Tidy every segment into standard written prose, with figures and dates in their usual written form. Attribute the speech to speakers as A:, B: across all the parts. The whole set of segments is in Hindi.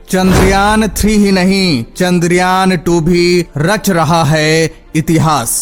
A: चंद्रयान 3 ही नहीं, चंद्रयान 2 भी रच रहा है इतिहास।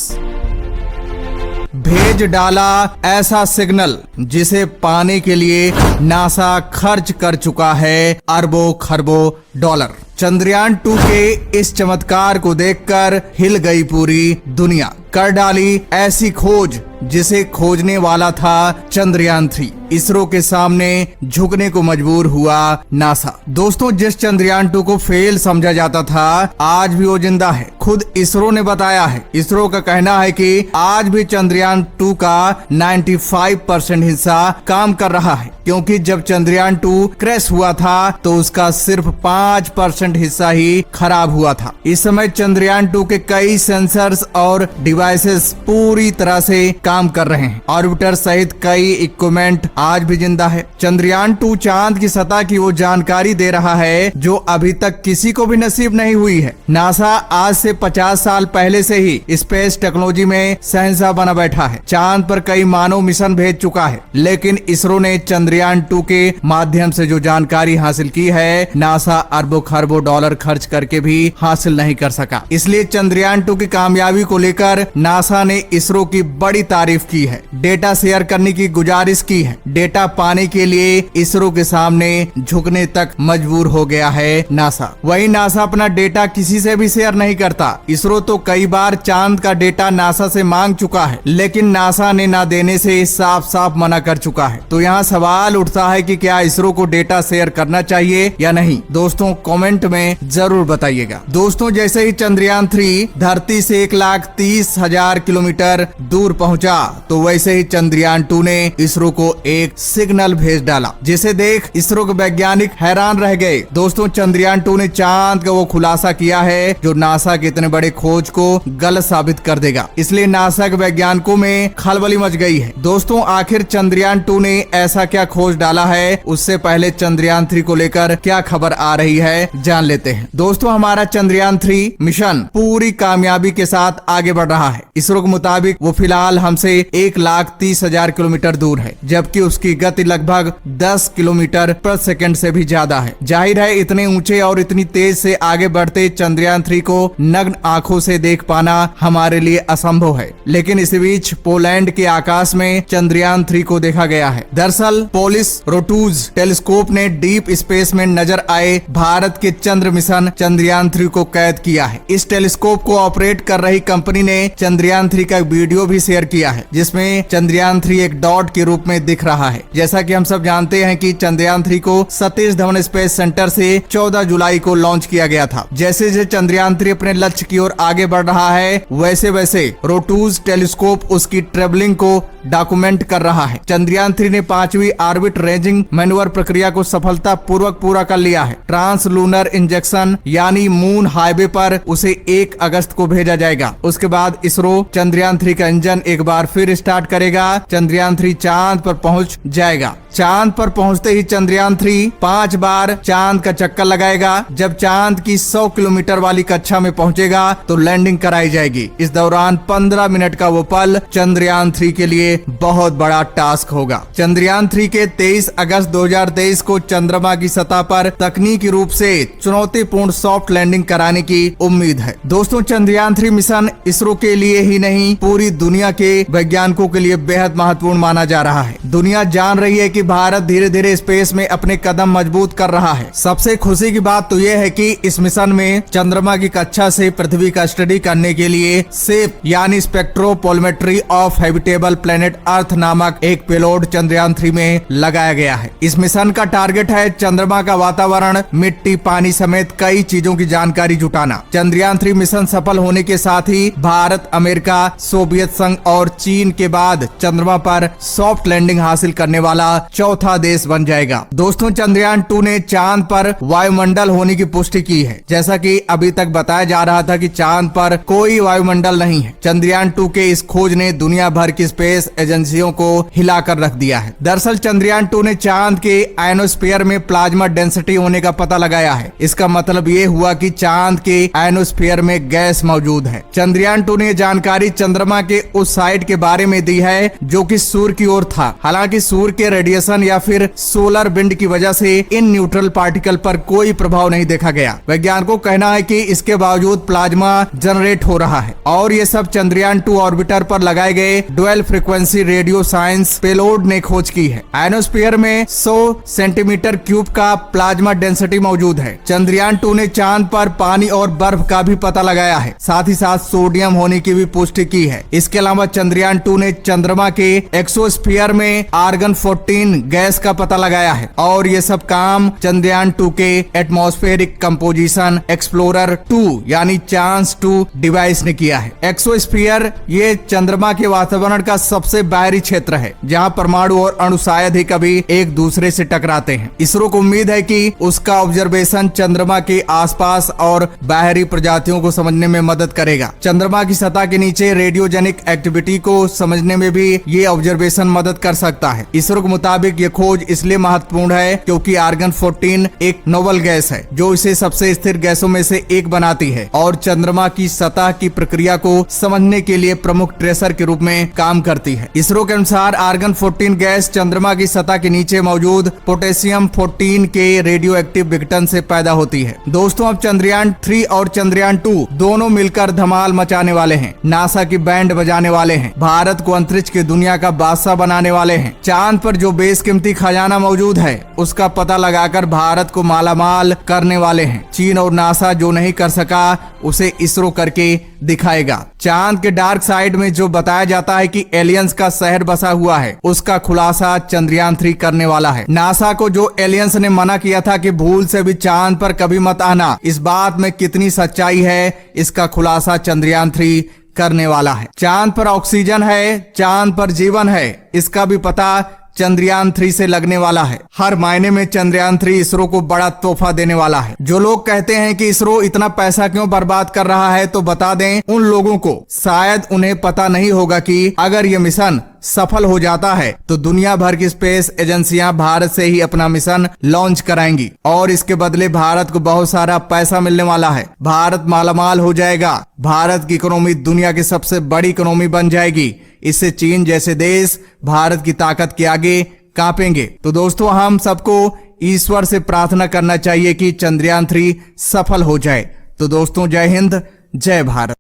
A: भेज डाला ऐसा सिग्नल जिसे पाने के लिए नासा खर्च कर चुका है अरबों खरबों डॉलर। चंद्रयान 2 के इस चमत्कार को देखकर हिल गई पूरी दुनिया। कर डाली ऐसी खोज जिसे खोजने वाला था चंद्रयान 3। इसरो के सामने झुकने को मजबूर हुआ नासा। दोस्तों, जिस चंद्रयान 2 को फेल समझा जाता था, आज भी वो जिंदा है। खुद इसरो ने बताया है। इसरो का कहना है कि आज भी चंद्रयान 2 का 95% हिस्सा काम कर रहा है, क्योंकि जब चंद्रयान 2 क्रैश हुआ था तो उसका सिर्फ 5% हिस्सा ही खराब हुआ था। इस समय चंद्रयान 2 के कई सेंसर्स और डिवाइसेस पूरी तरह से काम कर रहे हैं। ऑर्बिटर सहित कई इक्विपमेंट आज भी जिंदा है। चंद्रयान 2 चांद की सतह की वो जानकारी दे रहा है जो अभी तक किसी को भी नसीब नहीं हुई है। नासा आज से 50 साल पहले से ही स्पेस टेक्नोलॉजी में शहंशाह बना बैठा है। चांद पर कई मानव मिशन भेज चुका है, लेकिन इसरो ने चंद्रयान 2 के माध्यम से जो जानकारी हासिल की है, नासा अरबों खरबों डॉलर खर्च करके भी हासिल नहीं कर सका। इसलिए चंद्रयान 2 की कामयाबी को लेकर नासा ने इसरो की बड़ी तारीफ की है, डेटा शेयर करने की गुजारिश की है। डेटा पाने के लिए इसरो के सामने झुकने तक मजबूर हो गया है नासा। वही नासा अपना डेटा किसी से भी शेयर नहीं करता। इसरो तो कई बार चांद का डेटा नासा से मांग चुका है, लेकिन नासा ने ना देने से साफ साफ मना कर चुका है। तो यहाँ सवाल उठता है कि क्या इसरो को डेटा शेयर करना चाहिए या नहीं? दोस्तों, कमेंट में जरूर बताइएगा। दोस्तों, जैसे ही चंद्रयान 3 धरती से 1,30,000 किलोमीटर दूर पहुंचा, तो वैसे ही चंद्रयान 2 ने इसरो को एक सिग्नल भेज डाला, जिसे देख इसरो के वैज्ञानिक हैरान रह गए। दोस्तों, चंद्रयान 2 ने चांद का वो खुलासा किया है जो नासा के इतने बड़े खोज को गलत साबित कर देगा। इसलिए नासा के वैज्ञानिकों में खलबली मच गई है। दोस्तों, आखिर चंद्रयान 2 ने ऐसा क्या खोज डाला है? उससे पहले चंद्रयान 3 को लेकर क्या खबर आ रही है, जान लेते हैं। दोस्तों, हमारा चंद्रयान 3 मिशन पूरी कामयाबी के साथ आगे बढ़ रहा है। इसरो के मुताबिक वो फिलहाल हमसे 1,30,000 किलोमीटर दूर है, जबकि उसकी गति लगभग 10 किलोमीटर प्रति सेकंड से भी ज्यादा है। जाहिर है, इतने ऊंचे और इतनी तेज से आगे बढ़ते चंद्रयान 3 को नग्न आंखों से देख पाना हमारे लिए असंभव है। लेकिन इसी बीच पोलैंड के आकाश में चंद्रयान 3 को देखा गया है। दरअसल पोलिस रोटूज टेलीस्कोप ने डीप स्पेस में नजर आए भारत के चंद्र मिशन चंद्रयान 3 को कैद किया है। इस टेलीस्कोप को ऑपरेट कर रही कंपनी ने चंद्रयान 3 का वीडियो भी शेयर किया है, जिसमें चंद्रयान 3 एक डॉट के रूप में दिख रहा है। जैसा कि हम सब जानते हैं कि चंद्रयान 3 को सतीश धवन स्पेस सेंटर से 14 जुलाई को लॉन्च किया गया था। जैसे जैसे चंद्रयान 3 अपने लक्ष्य की ओर आगे बढ़ रहा है, वैसे वैसे रोटूज टेलीस्कोप उसकी ट्रेवलिंग को डॉक्यूमेंट कर रहा है। चंद्रयान 3 ने 5वीं ऑर्बिट रेंजिंग मैन्युअर प्रक्रिया को सफलता पूर्वक पूरा कर लिया है। ट्रांस लूनर इंजेक्शन यानी मून हाईवे पर उसे 1 अगस्त को भेजा जाएगा। उसके बाद इसरो चंद्रयान 3 का इंजन एक बार फिर स्टार्ट करेगा। चंद्रयान 3 चांद पर पहुंच जाएगा। चांद पर पहुंचते ही चंद्रयान 3 5 बार चांद का चक्कर लगाएगा। जब चांद की 100 किलोमीटर वाली कक्षा में पहुंचेगा तो लैंडिंग कराई जाएगी। इस दौरान 15 मिनट का वो पल चंद्रयान 3 के लिए बहुत बड़ा टास्क होगा। चंद्रयान 3 के 23 अगस्त 2023 को चंद्रमा की सतह पर तकनीकी रूप से चुनौतीपूर्ण सॉफ्ट लैंडिंग कराने की उम्मीद है। दोस्तों, चंद्रयान 3 मिशन इसरो के लिए ही नहीं, पूरी दुनिया के वैज्ञानिकों के लिए बेहद महत्वपूर्ण माना जा रहा है। दुनिया जान रही है कि भारत धीरे धीरे स्पेस में अपने कदम मजबूत कर रहा है। सबसे खुशी की बात तो यह है कि इस मिशन में चंद्रमा की कक्षा से पृथ्वी का स्टडी करने के लिए सेप यानी स्पेक्ट्रोपोलमेट्री ऑफ हैबिटेबल प्लेनेट अर्थ नामक एक पेलोड चंद्रयान 3 में लगाया गया है। इस मिशन का टारगेट है चंद्रमा का वातावरण, मिट्टी, पानी समेत कई चीजों की जानकारी जुटाना। चंद्रयान 3 मिशन सफल होने के साथ ही भारत, अमेरिका, सोवियत संघ और चीन के बाद चंद्रमा पर सॉफ्ट लैंडिंग हासिल करने वाला चौथा देश बन जाएगा। दोस्तों, चंद्रयान 2 ने चांद पर वायुमंडल होने की पुष्टि की है। जैसा कि अभी तक बताया जा रहा था कि चांद पर कोई वायुमंडल नहीं है। चंद्रयान 2 के इस खोज ने दुनिया भर की स्पेस एजेंसियों को हिलाकर रख दिया है। दरअसल चंद्रयान 2 ने चांद के आयनोस्फीयर में प्लाज्मा डेंसिटी होने का पता लगाया है। इसका मतलब ये हुआ कि चांद के आयनोस्फीयर में गैस मौजूद है। चंद्रयान 2 ने जानकारी चंद्रमा के उस साइड के बारे में दी है जो कि सूर्य की ओर था। हालांकि हालांकि सूर्य के रेडिएशन या फिर सोलर विंड की वजह से इन न्यूट्रल पार्टिकल पर कोई प्रभाव नहीं देखा गया। वैज्ञानिकों का कहना है कि इसके बावजूद प्लाज्मा जनरेट हो रहा है और ये सब चंद्रयान 2 ऑर्बिटर पर लगाए गए dual frequency radio science payload ने खोज की है। आयनोस्फीयर में 100 सेंटीमीटर क्यूब का प्लाज्मा डेंसिटी मौजूद है। चंद्रयान 2 ने चांद पर पानी और बर्फ का भी पता लगाया है, साथ ही साथ सोडियम होने की भी पुष्टि की है। इसके अलावा चंद्रयान 2 ने चंद्रमा के एक्सोस्फीयर में आर्गन 14 गैस का पता लगाया है और ये सब काम चंद्रयान 2 के एटमॉस्फेरिक कंपोजिशन एक्सप्लोरर 2 यानी चांस 2 डिवाइस ने किया है। एक्सोस्फीयर ये चंद्रमा के वातावरण का सबसे बाहरी क्षेत्र है जहां परमाणु और अणु शायद ही कभी एक दूसरे से टकराते हैं। इसरो को उम्मीद है कि उसका ऑब्जर्वेशन चंद्रमा के आसपास और बाहरी प्रजातियों को समझने में मदद करेगा। चंद्रमा की सतह के नीचे रेडियोजेनिक एक्टिविटी को समझने में भी ये ऑब्जर्वेशन मदद कर सकता है। इसरो के मुताबिक ये खोज इसलिए महत्वपूर्ण है क्योंकि आर्गन 14 एक नोबल गैस है जो इसे सबसे स्थिर गैसों में से एक बनाती है और चंद्रमा की सतह की प्रक्रिया को समझने के लिए प्रमुख ट्रेसर के रूप में काम करती है। इसरो के अनुसार आर्गन 14 गैस चंद्रमा की सतह के नीचे मौजूद पोटेशियम 14 के रेडियो एक्टिव विघटन से पैदा होती है। दोस्तों, अब चंद्रयान 3 और चंद्रयान 2 दोनों मिलकर धमाल मचाने वाले हैं, नासा की बैंड बजाने वाले हैं, भारत को अंतरिक्ष की दुनिया का बादशाह बनाने वाले हैं। चांद पर जो बेशकीमती खजाना मौजूद है उसका पता लगाकर भारत को मालामाल करने वाले हैं। चीन और नासा जो नहीं कर सका उसे इसरो करके दिखाएगा। चांद के डार्क साइड में जो बताया जाता है कि एलियंस का शहर बसा हुआ है उसका खुलासा चंद्रयान 3 करने वाला है। नासा को जो एलियंस ने मना किया था कि भूल से भी चांद पर कभी मत आना, इस बात में कितनी सच्चाई है इसका खुलासा चंद्रयान 3 करने वाला है। चांद पर ऑक्सीजन है, चांद पर जीवन है, इसका भी पता चंद्रयान 3 से लगने वाला है। हर मायने में चंद्रयान 3 इसरो को बड़ा तोहफा देने वाला है। जो लोग कहते हैं कि इसरो इतना पैसा क्यों बर्बाद कर रहा है तो बता दें उन लोगों को, शायद उन्हें पता नहीं होगा कि अगर ये मिशन सफल हो जाता है तो दुनिया भर की स्पेस एजेंसियां भारत से ही अपना मिशन लॉन्च कराएंगी और इसके बदले भारत को बहुत सारा पैसा मिलने वाला है। भारत मालामाल हो जाएगा। भारत की इकोनॉमी दुनिया की सबसे बड़ी इकोनॉमी बन जाएगी। इससे चीन जैसे देश भारत की ताकत के आगे कांपेंगे। तो दोस्तों, हम सबको ईश्वर से प्रार्थना करना चाहिए कि चंद्रयान 3 सफल हो जाए। तो दोस्तों, जय हिंद, जय भारत।